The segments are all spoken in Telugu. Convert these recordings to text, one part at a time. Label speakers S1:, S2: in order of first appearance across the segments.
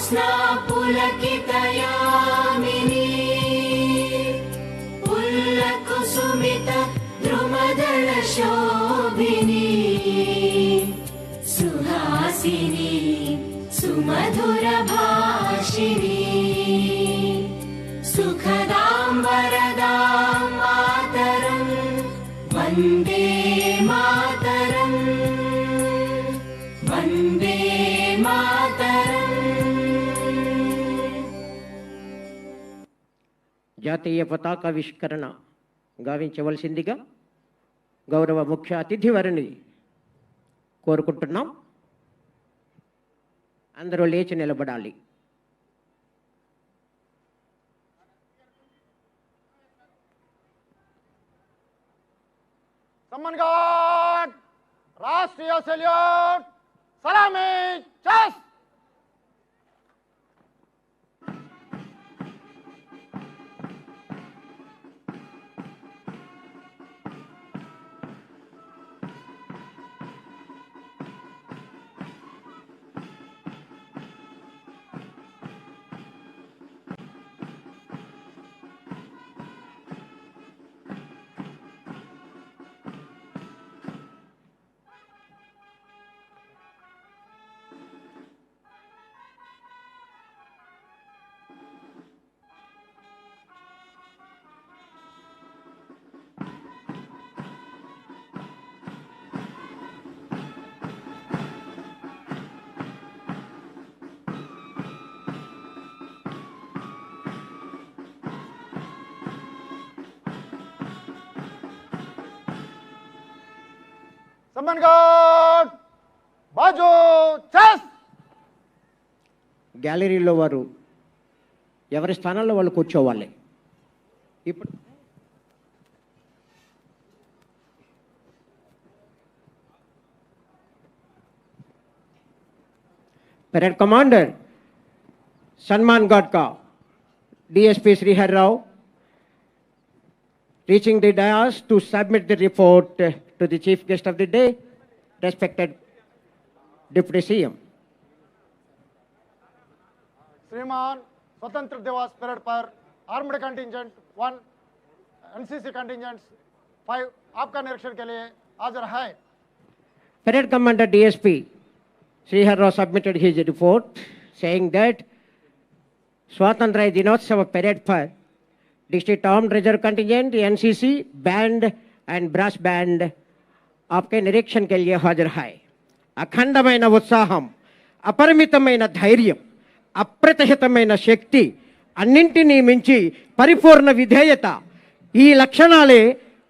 S1: ज्योत्स्ना पुलकितयामिनी पुल्लकुसुमित द्रुमदल शोभिनी सुहासिनी सुमधुर भाषिणी सुखदां वरदां मातरं वन्दे मातरं वन्दे मातरं।
S2: జాతీయ పతాకావిష్కరణ గావించవలసిందిగా గౌరవ ముఖ్య అతిథి వారిని కోరుకుంటున్నాం. అందరూ లేచి నిలబడాలి.
S3: सम्मान गार्ड, राष्ट्रीय सैल्यूट, सलामी, चेस। सम्मान गार्ड, बाजू, चेस।
S2: గ్యాలరీలో వారు ఎవరి స్థానాల్లో వాళ్ళు కూర్చోవాలి. ఇప్పుడు परेड कमांडर सम्मान गार्ड का DSP Srihar Rao reaching the dais to submit the report to the chief guest of the day, respected Deputy CM.
S3: श्रीमान, स्वतंत्र दिवस परेड पर आर्म्ड कंटिंजेंट 1, एनसीसी कंटिंजेंट्स 5 आपका निरीक्षण के लिए हाजिर है।
S2: Parade Commander DSP Srihar Rao submitted his report saying that Swatantra Dinotsava parade पर district armed reserve contingent NCC band and brass band आपके निरीक्षण के लिए हाजिर है. అఖండమైన ఉత్సాహం, అపరిమితమైన ధైర్యం, అప్రతిహితమైన శక్తి, అన్నింటినీ మించి పరిపూర్ణ విధేయత, ఈ లక్షణాలే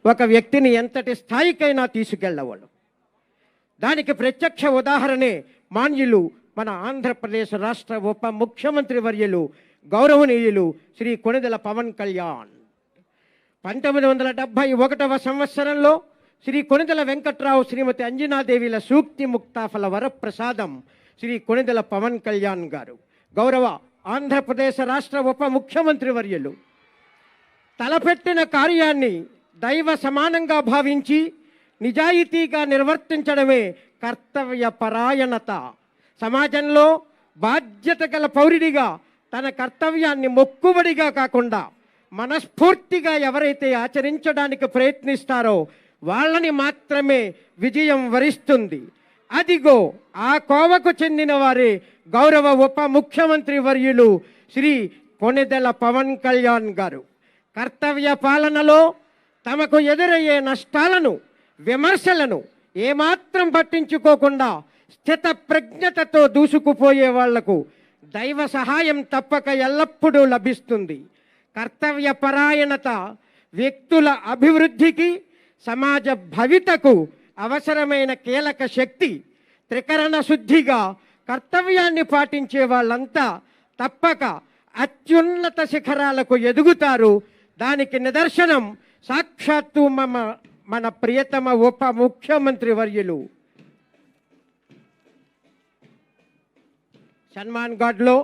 S2: ఒక వ్యక్తిని ఎంతటి స్థాయికైనా తీసుకెళ్లవలు. దానికి ప్రత్యక్ష ఉదాహరణే మాన్యులు మన ఆంధ్రప్రదేశ్ రాష్ట్ర ఉప ముఖ్యమంత్రి వర్యులు గౌరవనీయులు శ్రీ కొణిదెల పవన్ కళ్యాణ్. 1971వ సంవత్సరంలో శ్రీ కొణిదెల వెంకట్రావు శ్రీమతి అంజనాదేవిల సూక్తి ముక్తాఫల వరప్రసాదం శ్రీ కొణిదెల పవన్ కళ్యాణ్ గారు గౌరవ ఆంధ్రప్రదేశ్ రాష్ట్ర ఉప ముఖ్యమంత్రి వర్యులు తలపెట్టిన కార్యాన్ని దైవ సమానంగా భావించి నిజాయితీగా నిర్వర్తించడమే కర్తవ్య పరాయణత. సమాజంలో బాధ్యత గల పౌరుడిగా తన కర్తవ్యాన్ని మొక్కుబడిగా కాకుండా మనస్ఫూర్తిగా ఎవరైతే ఆచరించడానికి ప్రయత్నిస్తారో వాళ్ళని మాత్రమే విజయం వరిస్తుంది. అదిగో ఆ కోవకు చెందిన వారే గౌరవ ఉప ముఖ్యమంత్రి వర్యులు శ్రీ కొణిదెల పవన్ కళ్యాణ్ గారు. కర్తవ్య పాలనలో తమకు ఎదురయ్యే నష్టాలను, విమర్శలను ఏమాత్రం పట్టించుకోకుండా స్థిత ప్రజ్ఞతతో దూసుకుపోయే వాళ్లకు దైవ సహాయం తప్పక ఎల్లప్పుడూ లభిస్తుంది. కర్తవ్య పరాయణత వ్యక్తుల అభివృద్ధికి, సమాజ భవితకు అవసరమైన కీలక శక్తి. త్రికరణ శుద్ధిగా కర్తవ్యాన్ని పాటించే వాళ్ళంతా తప్పక అత్యున్నత శిఖరాలకు ఎదుగుతారు. దానికి నిదర్శనం సాక్షాత్తు మన ప్రియతమ ఉప ముఖ్యమంత్రి వర్యులు. సన్మాన్ గార్డ్లో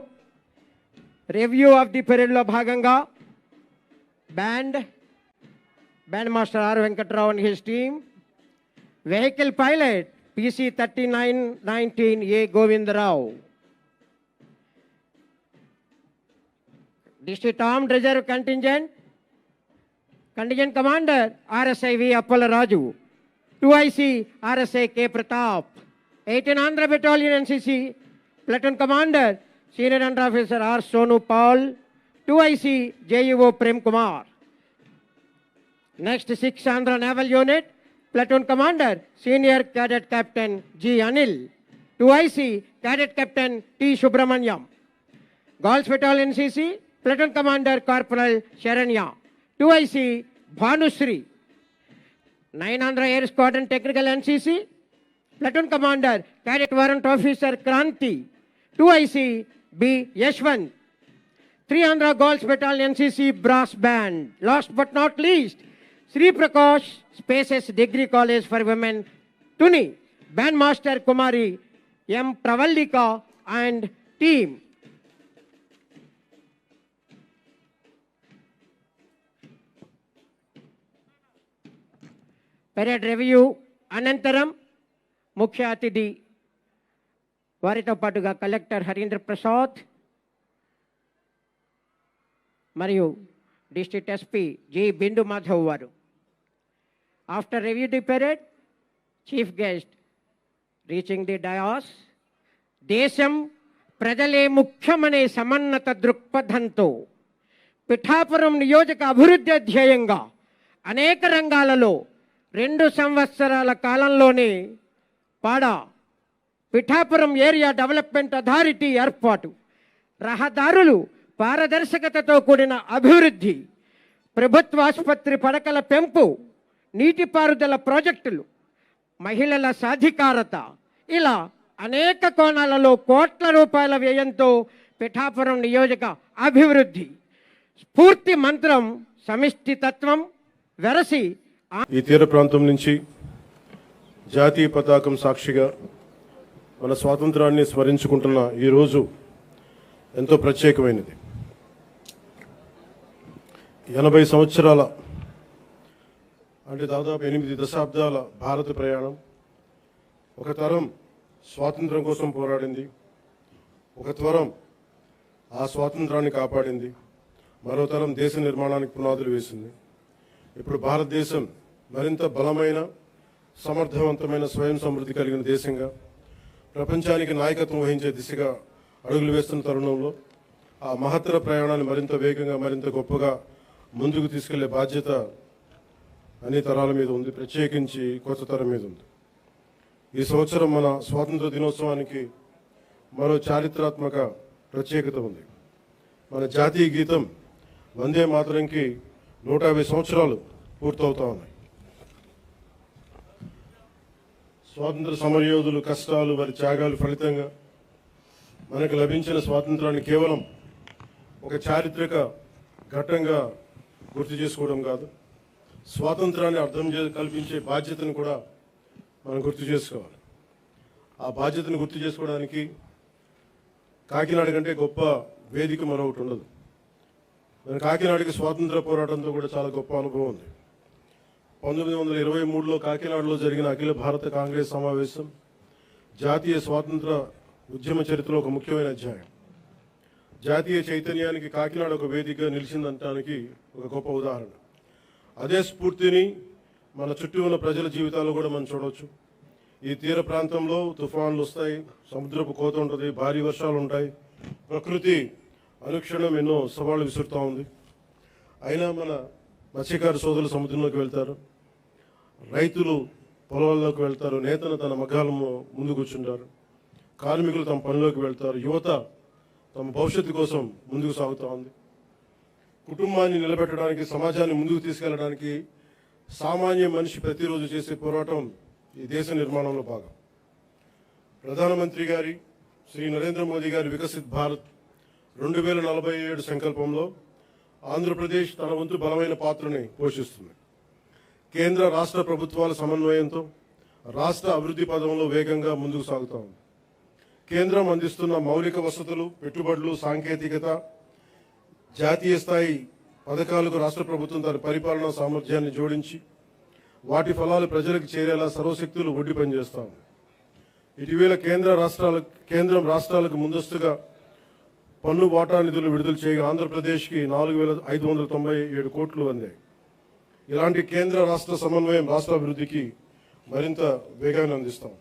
S2: రివ్యూ ఆఫ్ ది పీరియడ్లో భాగంగా band master R Venkatrao and his team, vehicle pilot PC 3919 A Govindarao, District Armed Reserve Contingent Commander RSI V. Appala Raju, 2IC RSI K. Pratap, 18 Andhra Battalion NCC Platoon Commander Senior Under Officer R. Sonu Paul, 2IC JUO Prem Kumar. Next, 6 Andhra Naval Unit Platoon Commander Senior Cadet Captain G. Anil, 2IC Cadet Captain T. Subramanyam. Girls Battalion NCC Platoon Commander Corporal Sharanya, 2IC Bhanusri. 9 Andhra Air Squadron Technical NCC Platoon Commander Cadet Warrant Officer Kranti, 2IC B. Yashwant. 3 Andhra Girls Battalion NCC Brass Band. Last but not least, Sri Prakash Spaces Degree College for Women, Tuni. Bandmaster Kumari M. Pravallika and team. Parade review అనంతరం ముఖ్య అతిథి వారితో పాటుగా కలెక్టర్ హరీంద్ర ప్రసాద్ మరియు డిస్ట్రిక్ట్ ఎస్పీ జి బిందు మాధవ్ వారు. After review the parade, chief guest reaching the dais, దేశం ప్రజలే ముఖ్యమనే సమన్నత దృక్పథంతో పిఠాపురం నియోజక అభివృద్ధి ధ్యేయంగా అనేక రంగాలలో 2 సంవత్సరాల కాలంలోనే పిఠాపురం ఏరియా డెవలప్మెంట్ అథారిటీ ఏర్పాటు, రహదారులు పారదర్శకతతో కూడిన అభివృద్ధి, ప్రభుత్వ ఆసుపత్రి పడకల పెంపు, నీటిపారుదల ప్రాజెక్టులు, మహిళల సాధికారత, ఇలా అనేక కోణాలలో కోట్ల రూపాయల వ్యయంతో పిఠాపురం నియోజక అభివృద్ధి స్ఫూర్తి మంత్రం సమిష్టి తత్వం వెరసి
S4: ఈ తీర ప్రాంతం నుంచి జాతీయ పతాకం సాక్షిగా మన స్వాతంత్రాన్ని స్మరించుకుంటున్న ఈ రోజు ఎంతో ప్రత్యేకమైనది. 80 సంవత్సరాల అంటే దాదాపు 8 దశాబ్దాల భారత ప్రయాణం. ఒక తరం స్వాతంత్రం కోసం పోరాడింది, ఒక తరం ఆ స్వాతంత్రాన్ని కాపాడింది, మరో తరం దేశ నిర్మాణానికి పునాదులు వేసింది. ఇప్పుడు భారతదేశం మరింత బలమైన, సమర్థవంతమైన, స్వయం సమృద్ధి కలిగిన దేశంగా ప్రపంచానికి నాయకత్వం వహించే దిశగా అడుగులు వేస్తున్న తరుణంలో ఆ మహత్తర ప్రయాణాన్ని మరింత వేగంగా, మరింత గొప్పగా ముందుకు తీసుకెళ్లే బాధ్యత అన్ని తరాల మీద ఉంది, ప్రత్యేకించి కొత్త తరం మీద ఉంది. ఈ సంవత్సరం మన స్వాతంత్ర దినోత్సవానికి మరో చారిత్రాత్మక ప్రత్యేకత ఉంది. మన జాతీయ గీతం వందే మాతరంకి 150 సంవత్సరాలు పూర్తవుతా ఉన్నాయి. స్వాతంత్ర సమరయోధులు కష్టాలు, వారి త్యాగాలు ఫలితంగా మనకు లభించిన స్వాతంత్రాన్ని కేవలం ఒక చారిత్రక ఘట్టంగా గుర్తు చేసుకోవడం కాదు, స్వాతంత్రాన్ని అర్థం కల్పించే బాధ్యతను కూడా మనం గుర్తు చేసుకోవాలి. ఆ బాధ్యతను గుర్తు చేసుకోవడానికి కాకినాడ కంటే గొప్ప వేదిక మరొకటి ఉండదు. మన కాకినాడకి స్వాతంత్ర పోరాటంతో కూడా చాలా గొప్ప అనుభవం ఉంది. 1923లో కాకినాడలో జరిగిన అఖిల భారత కాంగ్రెస్ సమావేశం జాతీయ స్వాతంత్ర ఉద్యమ చరిత్రలో ఒక ముఖ్యమైన అధ్యాయం. జాతీయ చైతన్యానికి కాకినాడ ఒక వేదికగా నిలిచిందనడానికి ఒక గొప్ప ఉదాహరణ. అదే స్ఫూర్తిని మన చుట్టూ ఉన్న ప్రజల జీవితాల్లో కూడా మనం చూడవచ్చు. ఈ తీర ప్రాంతంలో తుఫాన్లు వస్తాయి, సముద్రపు కోత ఉంటుంది, భారీ వర్షాలు ఉంటాయి, ప్రకృతి అనుక్షణం ఎన్నో సవాళ్లు విసురుతూ ఉంది. అయినా మన మత్స్యకారు సోదరులు సముద్రంలోకి వెళ్తారు, రైతులు పొలాల్లోకి వెళ్తారు, నేతలు తన మగ్గాల ముందు కూర్చుంటారు, కార్మికులు తమ పనిలోకి వెళ్తారు, యువత తమ భవిష్యత్తు కోసం ముందుకు సాగుతూ ఉంది. కుటుంబాన్ని నిలబెట్టడానికి, సమాజాన్ని ముందుకు తీసుకెళ్లడానికి సామాన్య మనిషి ప్రతిరోజు చేసే పోరాటం ఈ దేశ నిర్మాణంలో భాగం. ప్రధానమంత్రి గారి శ్రీ నరేంద్ర మోదీ గారి వికసిత్ భారత్ 2047 సంకల్పంలో ఆంధ్రప్రదేశ్ తన వంతు బలమైన పాత్రని పోషిస్తుంది. కేంద్ర రాష్ట్ర ప్రభుత్వాల సమన్వయంతో రాష్ట్ర అభివృద్ధి పదంలో వేగంగా ముందుకు సాగుతా ఉంది. కేంద్రం అందిస్తున్న మౌలిక వసతులు, పెట్టుబడులు, సాంకేతికత, జాతీయ స్థాయి పథకాలకు రాష్ట్ర ప్రభుత్వం తన పరిపాలనా సామర్థ్యాన్ని జోడించి వాటి ఫలాలు ప్రజలకు చేరేలా సర్వశక్తులు ఒడ్డి పనిచేస్తాం. ఇటీవల కేంద్రం రాష్ట్రాలకు ముందస్తుగా పన్ను వాటా నిధులు విడుదల చేయగా ఆంధ్రప్రదేశ్కి 4,597 కోట్లు అందాయి. ఇలాంటి కేంద్ర రాష్ట్ర సమన్వయం రాష్ట్ర అభివృద్ధికి మరింత వేగాన్ని అందిస్తాం.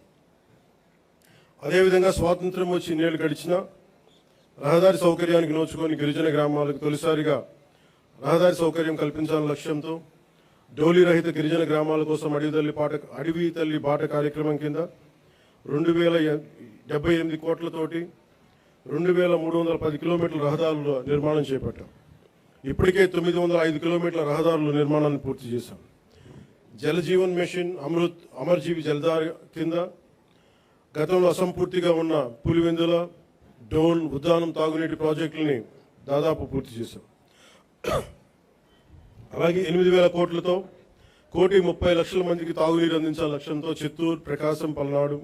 S4: అదేవిధంగా స్వాతంత్ర్యం వచ్చి ఇన్నేళ్లు గడిచినా రహదారి సౌకర్యానికి నోచుకొని గిరిజన గ్రామాలకు తొలిసారిగా రహదారి సౌకర్యం కల్పించాలనే లక్ష్యంతో డోలీ రహిత గిరిజన గ్రామాల కోసం అడవి తల్లి బాట కార్యక్రమం కింద 2,078 కోట్లతోటి 2,310 కిలోమీటర్ల రహదారుల నిర్మాణం చేపట్టాం. ఇప్పటికే 905 కిలోమీటర్ల రహదారుల నిర్మాణాన్ని పూర్తి చేశాం. జల జీవన్ మిషన్ అమర్జీవి జలధార కింద గతంలో అసంపూర్తిగా ఉన్న పులివెందుల, డోన్, ఉద్దానం తాగునీటి ప్రాజెక్టులని దాదాపు పూర్తి చేశాం. అలాగే 8,000 కోట్లతో 1,30,00,000 మందికి తాగునీరు అందించాల లక్ష్యంతో చిత్తూరు, ప్రకాశం, పల్నాడు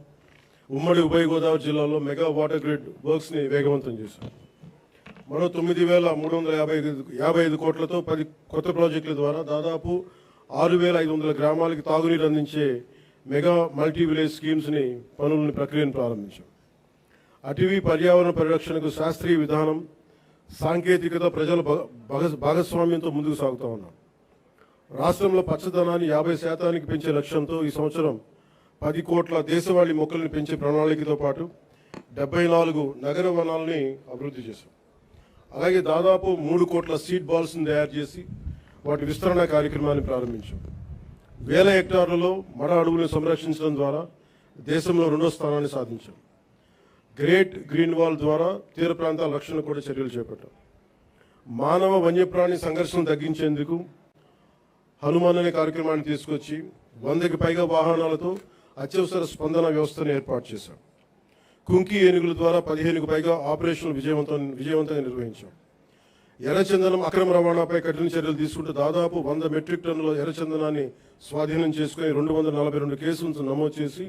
S4: ఉమ్మడి ఉభయ గోదావరి జిల్లాలో మెగా వాటర్ గ్రిడ్ వర్క్స్ని వేగవంతం చేశాం. మరో 9,355 కోట్లతో 10 కొత్త ప్రాజెక్టుల ద్వారా దాదాపు 6,500 గ్రామాలకి తాగునీరు అందించే మెగా మల్టీ విలేజ్ స్కీమ్స్ని ప్రక్రియను ప్రారంభించాం. అటవీ పర్యావరణ పరిరక్షణకు శాస్త్రీయ విధానం, సాంకేతికత, ప్రజల భాగస్వామ్యంతో ముందుకు సాగుతూ ఉన్నాం. రాష్ట్రంలో పచ్చదనాన్ని 50% పెంచే లక్ష్యంతో ఈ సంవత్సరం 10 కోట్ల దేశవాళీ మొక్కల్ని పెంచే ప్రణాళికతో పాటు 74 నగర వనాలని అభివృద్ధి చేశాం. అలాగే దాదాపు 3 కోట్ల సీడ్ బాల్స్ని తయారు చేసి వాటి విస్తరణ కార్యక్రమాన్ని ప్రారంభించాం. 1,000 హెక్టార్లలో మడ అడవులను సంరక్షించడం ద్వారా దేశంలో 2వ స్థానాన్ని సాధించాం. గ్రేట్ గ్రీన్ వాల్ ద్వారా తీర ప్రాంతాల రక్షణ కూడా చర్యలు చేపట్టాం. మానవ వన్యప్రాణి సంఘర్షణ తగ్గించేందుకు హనుమాన్ అనే కార్యక్రమాన్ని తీసుకొచ్చి 100కి పైగా వాహనాలతో అత్యవసర స్పందన వ్యవస్థను ఏర్పాటు చేశాం. కుంకి ఏనుగుల ద్వారా 15కు పైగా ఆపరేషన్లు విజయవంతంగా నిర్వహించాం. ఎర్రచందనం అక్రమ రవాణాపై కఠిన చర్యలు తీసుకుంటూ దాదాపు 100 మెట్రిక్ టన్నుల ఎర్రచందనాన్ని స్వాధీనం చేసుకుని 242 కేసులను నమోదు చేసి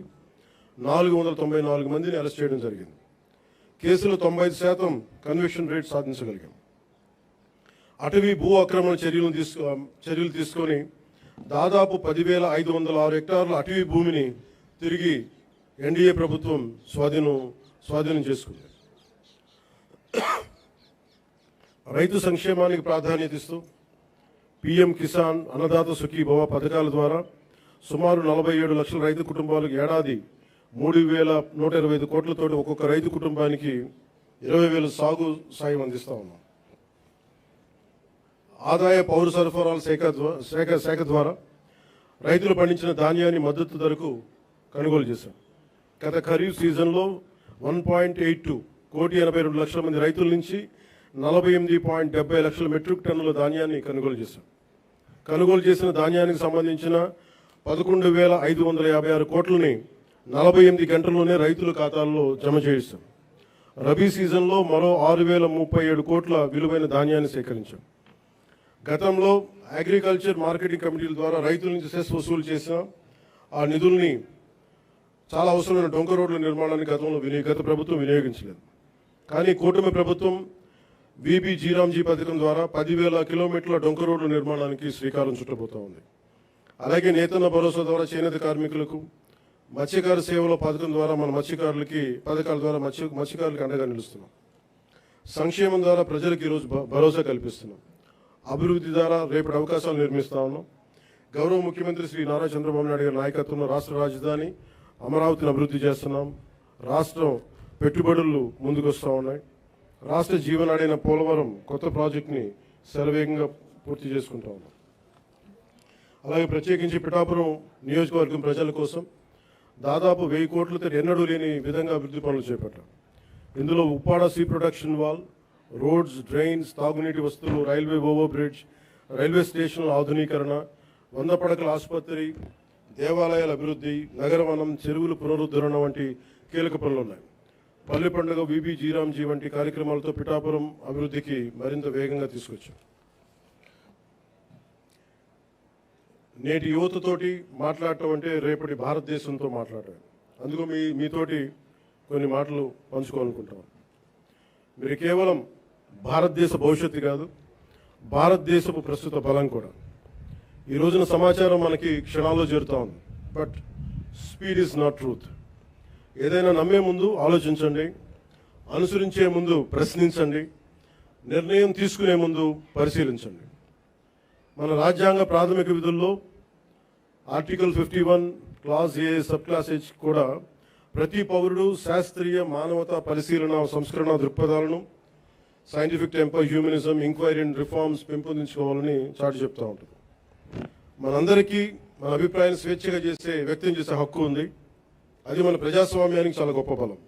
S4: 494 మందిని అరెస్ట్ చేయడం జరిగింది. కేసులో 95% కన్విక్షన్ రేట్ సాధించగలిగాం. అటవీ భూ ఆక్రమణ చర్యలు తీసుకొని దాదాపు 10,506 హెక్టార్ల అటవీ భూమిని తిరిగి ఎన్డీఏ ప్రభుత్వం స్వాధీనం చేసుకుంది. రైతు సంక్షేమానికి ప్రాధాన్యత ఇస్తూ పీఎం కిసాన్, అన్నదాత సుఖీభవ పథకాల ద్వారా సుమారు 47 లక్షల రైతు కుటుంబాలకు ఏడాది 3,125 కోట్లతోటి ఒక్కొక్క రైతు కుటుంబానికి 20,000 సాగు సాయం అందిస్తా ఉన్నాం. ఆదాయ పౌర సరఫరాల శాఖ ద్వారా రైతులు పండించిన ధాన్యాన్ని మద్దతు ధరకు కొనుగోలు చేశాం. గత ఖరీఫ్ సీజన్లో 1.82 కోటి 82 లక్షల మంది రైతుల నుంచి 48.70 లక్షల మెట్రిక్ టన్నుల ధాన్యాన్ని కొనుగోలు చేశాం. కొనుగోలు చేసిన ధాన్యానికి సంబంధించిన 11,556 కోట్లని 48 గంటల్లోనే రైతుల ఖాతాల్లో జమ చేయిస్తాం. రబీ సీజన్లో మరో 6,037 కోట్ల విలువైన ధాన్యాన్ని సేకరించాం. గతంలో అగ్రికల్చర్ మార్కెటింగ్ కమిటీల ద్వారా రైతుల నుంచి సెస్ వసూలు చేసిన ఆ నిధుల్ని చాలా అవసరమైన డొంక రోడ్ల నిర్మాణానికి గత ప్రభుత్వం వినియోగించలేదు. కానీ కూటమి ప్రభుత్వం వీబీ జీరాంజీ పథకం ద్వారా 10,000 కిలోమీటర్ల డొంక రోడ్ల నిర్మాణానికి శ్రీకారం చుట్టబోతా ఉంది. అలాగే నేతన్న భరోసా ద్వారా చేనేత కార్మికులకు, మత్స్యకార సేవల పథకం ద్వారా పథకాల ద్వారా మత్స్యకారులకు అండగా నిలుస్తున్నాం. సంక్షేమం ద్వారా ప్రజలకు ఈరోజు భరోసా కల్పిస్తున్నాం. అభివృద్ధి ద్వారా రేపటి అవకాశాలు నిర్మిస్తా ఉన్నాం. గౌరవ ముఖ్యమంత్రి శ్రీ నారా చంద్రబాబు నాయుడు గారి నాయకత్వంలో రాష్ట్ర రాజధాని అమరావతిని అభివృద్ధి చేస్తున్నాం. రాష్ట్రం పెట్టుబడులు ముందుకు వస్తూ ఉన్నాయి. రాష్ట్ర జీవనాడైన పోలవరం కొత్త ప్రాజెక్టుని శరవేగంగా పూర్తి చేసుకుంటా ఉన్నాం. అలాగే ప్రత్యేకించి పిఠాపురం నియోజకవర్గం ప్రజల కోసం దాదాపు 1000 కోట్లతో ఎన్నడూ లేని విధంగా అభివృద్ధి పనులు చేపట్టాం. ఇందులో Uppada sea protection wall, roads, drains, తాగునీటి వస్తువులు, రైల్వే ఓవర్ బ్రిడ్జ్, రైల్వే స్టేషన్ల ఆధునీకరణ, 100 పడకల ఆసుపత్రి, దేవాలయాల అభివృద్ధి, నగరవనం, చెరువుల పునరుద్ధరణ వంటి కీలక పనులు ఉన్నాయి. పల్లె పండుగ, వీబీ జీరాంజీ వంటి కార్యక్రమాలతో పిఠాపురం అభివృద్ధికి మరింత వేగంగా తీసుకొచ్చాం. నేటి యువతతోటి మాట్లాడటం అంటే రేపటి భారతదేశంతో మాట్లాడటం. అందుకు మీతోటి కొన్ని మాటలు పంచుకోవాలనుకుంటాం. మీరు కేవలం భారతదేశ భవిష్యత్తు కాదు, భారతదేశపు ప్రస్తుత బలం కూడా. ఈ రోజున సమాచారం మనకి క్షణాల్లో చేరుతా ఉంది. But speed is not truth. ఏదైనా నమ్మే ముందు ఆలోచించండి, అనుసరించే ముందు ప్రశ్నించండి, నిర్ణయం తీసుకునే ముందు పరిశీలించండి. మన రాజ్యాంగ ప్రాథమిక విధుల్లో article 51 clause A sub clause H కూడా ప్రతి పౌరుడు శాస్త్రీయ మానవతా పరిశీలన సంస్కరణ దృక్పథాలను scientific temper, humanism, enquiry and reforms పెంపొందించుకోవాలని చాటి చెప్తూ ఉంటుంది. మనందరికీ మన అభిప్రాయాన్ని స్వేచ్ఛగా వ్యక్తం చేసే హక్కు ఉంది. అది మన ప్రజాస్వామ్యానికి చాలా గొప్ప బలం.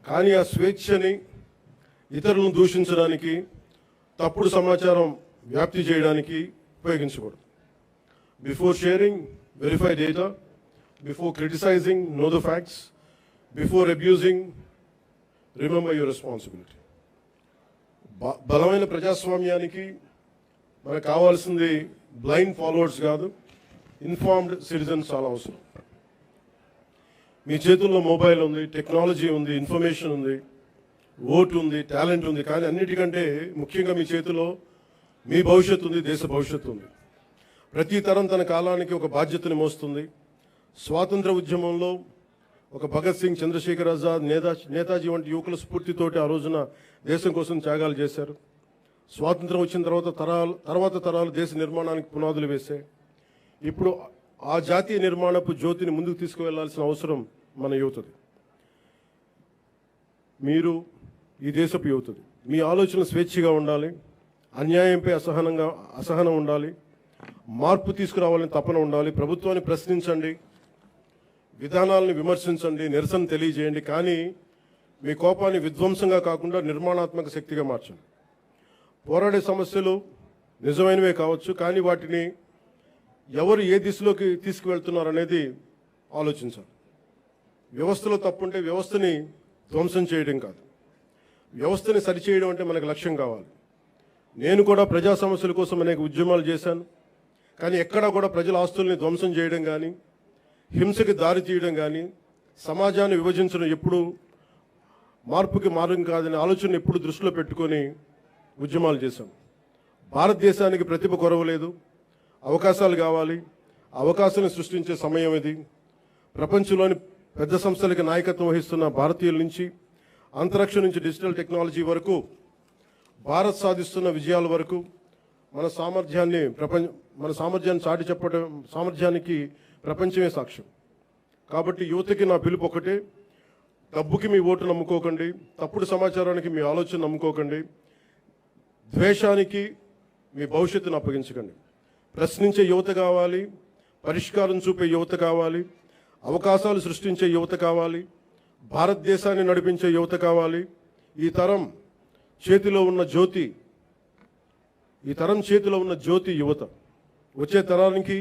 S4: కానీ ఆ స్వేచ్ఛని ఇతరులను దూషించడానికి, తప్పుడు సమాచారం వ్యాప్తి చేయడానికి ఉపయోగించకూడదు. Before sharing, verify data. Before criticizing, know the facts. Before abusing, remember your responsibility. బలమైన ప్రజాస్వామ్యానికి మనకు కావాల్సింది బ్లైండ్ ఫాలోవర్స్ కాదు, ఇన్ఫార్మ్డ్ సిటిజన్స్ చాలా అవసరం. మీ చేతుల్లో మొబైల్ ఉంది, టెక్నాలజీ ఉంది, ఇన్ఫర్మేషన్ ఉంది, ఓటు ఉంది, టాలెంట్ ఉంది. కానీ అన్నిటికంటే ముఖ్యంగా మీ చేతిలో మీ భవిష్యత్తు ఉంది, దేశ భవిష్యత్తు ఉంది. ప్రతి తరం తన కాలానికి ఒక బాధ్యతని మోస్తుంది. స్వాతంత్ర ఉద్యమంలో ఒక భగత్ సింగ్, చంద్రశేఖర్ ఆజాద్, నేతాజీ వంటి యువకుల స్ఫూర్తితోటి ఆ రోజున దేశం కోసం త్యాగాలు చేశారు. స్వాతంత్రం వచ్చిన తర్వాత తరాలు దేశ నిర్మాణానికి పునాదులు వేశాయి. ఇప్పుడు ఆ జాతీయ నిర్మాణపు జ్యోతిని ముందుకు తీసుకువెళ్లాల్సిన అవసరం మన యువతది. మీరు ఈ దేశపు యువతది. మీ ఆలోచన స్వేచ్ఛగా ఉండాలి. అన్యాయంపై అసహనం ఉండాలి. మార్పు తీసుకురావాలని తపన ఉండాలి. ప్రభుత్వాన్ని ప్రశ్నించండి, విధానాలను విమర్శించండి, నిరసన తెలియజేయండి. కానీ మీ కోపాన్ని విధ్వంసంగా కాకుండా నిర్మాణాత్మక శక్తిగా మార్చండి. పోరాడే సమస్యలు నిజమైనవే కావచ్చు, కానీ వాటిని ఎవరు ఏ దిశలోకి తీసుకువెళ్తున్నారు అనేది ఆలోచించాలి. వ్యవస్థలో తప్పుంటే వ్యవస్థని ధ్వంసం చేయడం కాదు, వ్యవస్థని సరిచేయడం అంటే మనకు లక్ష్యం కావాలి. నేను కూడా ప్రజా సమస్యల కోసం అనేక ఉద్యమాలు చేశాను. కానీ ఎక్కడా కూడా ప్రజల ఆస్తుల్ని ధ్వంసం చేయడం కానీ, హింసకి దారి తీయడం కానీ, సమాజాన్ని విభజించడం ఎప్పుడు మార్పుకి మార్గం కాదనే ఆలోచన ఎప్పుడు దృష్టిలో పెట్టుకొని ఉద్యమాలు చేశాం. భారతదేశానికి ప్రతిభ కొరవలేదు, అవకాశాలు కావాలి. అవకాశాలను సృష్టించే సమయం ఇది. ప్రపంచంలోని పెద్ద సంస్థలకి నాయకత్వం వహిస్తున్న భారతీయుల నుంచి, అంతరిక్షం నుంచి డిజిటల్ టెక్నాలజీ వరకు, భారత్ సాధిస్తున్న విజయాల వరకు మన సామర్థ్యాన్ని చాటి చెప్పడం, సామర్థ్యానికి ప్రపంచమే సాక్ష్యం. కాబట్టి యువతకి నా పిలుపు ఒకటే: డబ్బుకి మీ ఓటు నమ్ముకోకండి, తప్పుడు సమాచారానికి మీ ఆలోచన నమ్ముకోకండి, ద్వేషానికి మీ భవిష్యత్తును అప్పగించకండి. ప్రశ్నించే యువత కావాలి, పరిష్కారం చూపే యువత కావాలి, అవకాశాలు సృష్టించే యువత కావాలి, భారతదేశాన్ని నడిపించే యువత కావాలి. ఈ తరం చేతిలో ఉన్న జ్యోతి యువత. వచ్చే తరానికి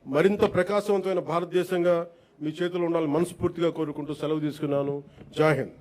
S4: మరింత ప్రకాశవంతమైన భారతదేశంగా మీ చేతిలో ఉండాలని మనస్ఫూర్తిగా కోరుకుంటూ సెలవు తీసుకున్నాను. జై హింద్.